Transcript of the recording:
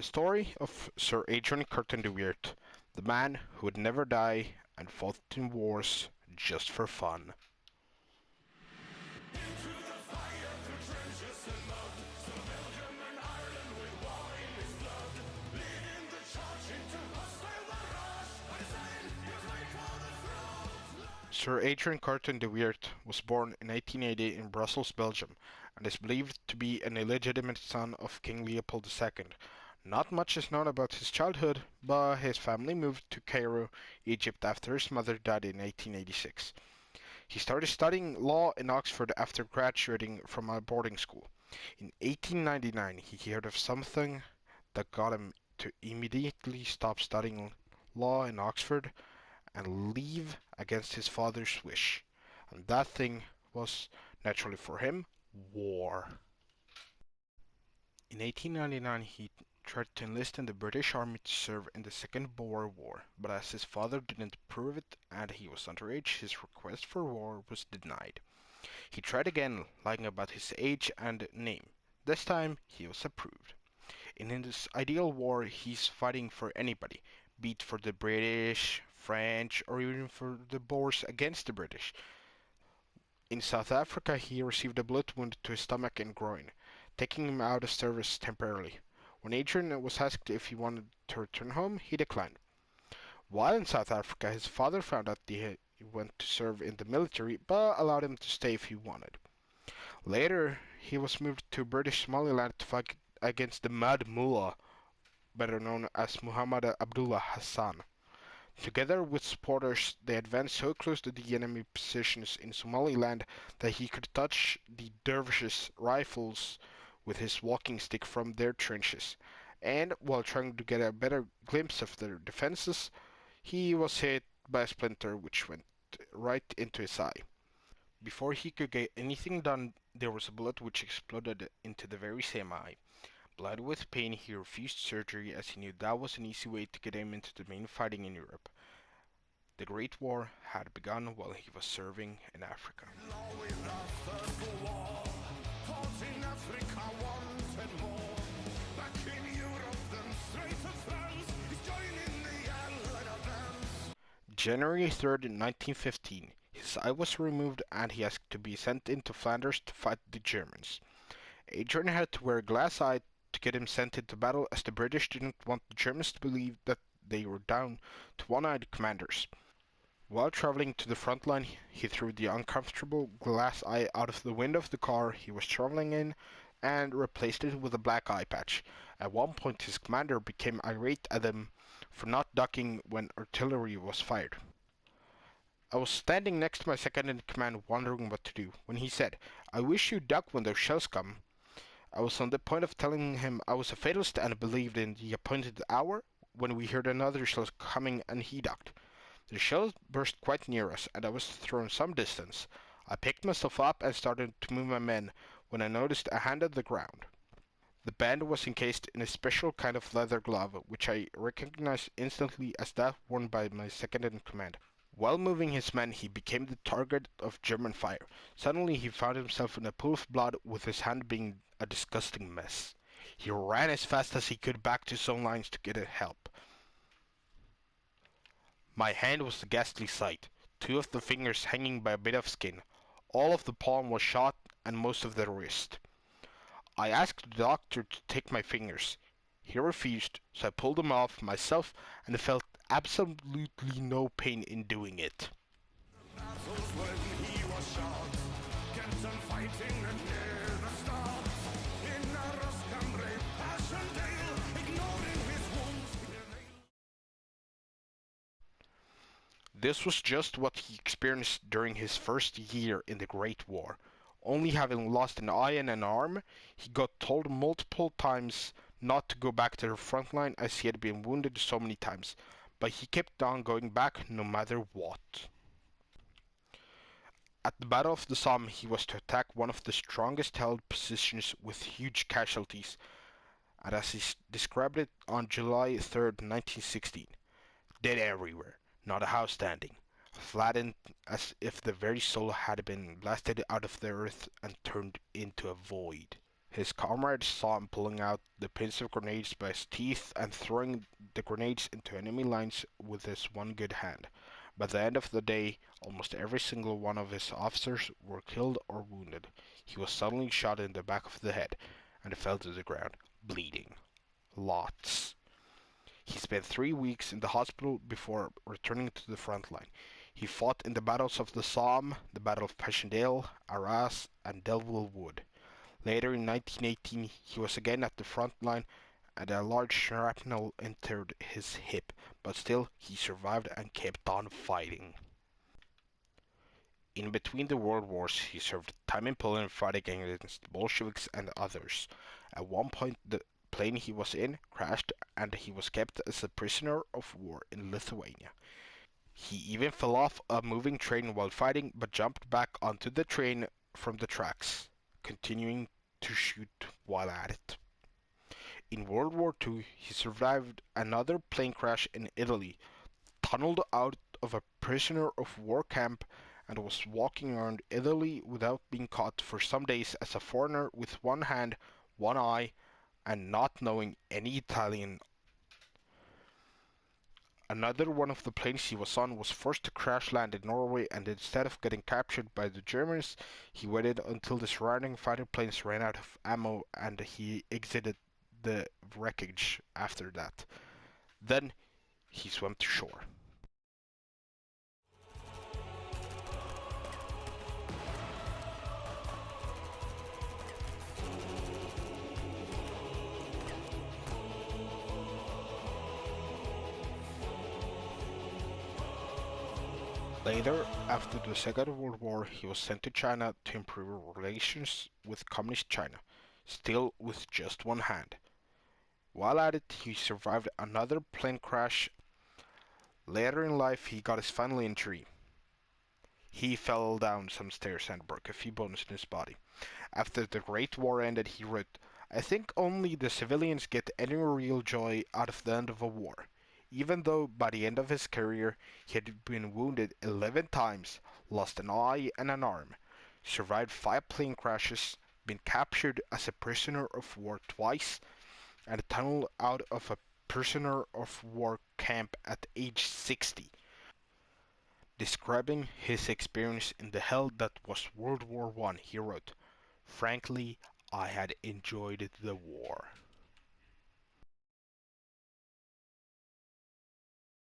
The story of Sir Adrian Curtin de Weert, the man who would never die and fought in wars just for fun. Sir Adrian Curtin de Weert was born in 1880 in Brussels, Belgium, and is believed to be an illegitimate son of King Leopold II. Not much is known about his childhood, but his family moved to Cairo, Egypt after his mother died in 1886. He started studying law in Oxford after graduating from a boarding school. In 1899, he heard of something that got him to immediately stop studying law in Oxford and leave against his father's wish. And that thing was, naturally for him, war. In 1899, he tried to enlist in the British Army to serve in the Second Boer War, but as his father didn't approve it and he was underage, his request for war was denied. He tried again, lying about his age and name. This time, he was approved. In his ideal war, he's fighting for anybody, be it for the British, French, or even for the Boers against the British. In South Africa, he received a bullet wound to his stomach and groin, taking him out of service temporarily. When Adrian was asked if he wanted to return home, he declined. While in South Africa, his father found out he went to serve in the military, but allowed him to stay if he wanted. Later, he was moved to British Somaliland to fight against the Mad Mullah, better known as Muhammad Abdullah Hassan. Together with supporters, they advanced so close to the enemy positions in Somaliland that he could touch the dervishes' rifles with his walking stick from their trenches. And while trying to get a better glimpse of their defenses, he was hit by a splinter which went right into his eye. Before he could get anything done, there was a bullet which exploded into the very same eye. Blinded with pain, he refused surgery as he knew that was an easy way to get him into the main fighting in Europe. The Great War had begun while he was serving in Africa. January 3rd, 1915, his eye was removed and he asked to be sent into Flanders to fight the Germans. Adrian had to wear a glass eye to get him sent into battle as the British didn't want the Germans to believe that they were down to one-eyed commanders. While traveling to the front line, he threw the uncomfortable glass eye out of the window of the car he was traveling in and replaced it with a black eye patch. At one point, his commander became irate at him for not ducking when artillery was fired. I was standing next to my second-in-command wondering what to do, when he said, "I wish you'd duck when those shells come." I was on the point of telling him I was a fatalist and believed in the appointed hour when we heard another shell coming and he ducked. The shell burst quite near us and I was thrown some distance. I picked myself up and started to move my men when I noticed a hand on the ground. The band was encased in a special kind of leather glove, which I recognized instantly as that worn by my second-in-command. While moving his men, he became the target of German fire. Suddenly, he found himself in a pool of blood, with his hand being a disgusting mess. He ran as fast as he could back to his own lines to get help. My hand was a ghastly sight, 2 of the fingers hanging by a bit of skin. All of the palm was shot, and most of the wrist. I asked the doctor to take my fingers. He refused, so I pulled them off myself and felt absolutely no pain in doing it. This was just what he experienced during his first year in the Great War. Only having lost an eye and an arm, he got told multiple times not to go back to the front line as he had been wounded so many times, but he kept on going back no matter what. At the Battle of the Somme, he was to attack one of the strongest held positions with huge casualties, and as he described it on July 3rd, 1916, dead everywhere, not a house standing, flattened as if the very soul had been blasted out of the earth and turned into a void. His comrades saw him pulling out the pins of grenades by his teeth and throwing the grenades into enemy lines with his one good hand. By the end of the day, almost every single one of his officers were killed or wounded. He was suddenly shot in the back of the head and fell to the ground, bleeding. Lots. He spent 3 weeks in the hospital before returning to the front line. He fought in the battles of the Somme, the Battle of Passchendaele, Arras, and Delville Wood. Later in 1918, he was again at the front line and a large shrapnel entered his hip, but still he survived and kept on fighting. In between the world wars, he served time in Poland fighting against the Bolsheviks and others. At one point, the plane he was in crashed and he was kept as a prisoner of war in Lithuania. He even fell off a moving train while fighting, but jumped back onto the train from the tracks, continuing to shoot while at it. In World War II, he survived another plane crash in Italy, tunneled out of a prisoner of war camp, and was walking around Italy without being caught for some days as a foreigner with one hand, one eye, and not knowing any Italian. Another one of the planes he was on was forced to crash land in Norway, and instead of getting captured by the Germans, he waited until the surrounding fighter planes ran out of ammo and he exited the wreckage after that. Then he swam to shore. Later, after the Second World War, he was sent to China to improve relations with Communist China, still with just one hand. While at it, he survived another plane crash. Later in life, he got his final injury. He fell down some stairs and broke a few bones in his body. After the Great War ended, he wrote, "I think only the civilians get any real joy out of the end of a war." Even though by the end of his career he had been wounded 11 times, lost an eye and an arm, survived 5 plane crashes, been captured as a prisoner of war twice, and tunneled out of a prisoner of war camp at age 60. Describing his experience in the hell that was World War I, he wrote, "Frankly, I had enjoyed the war."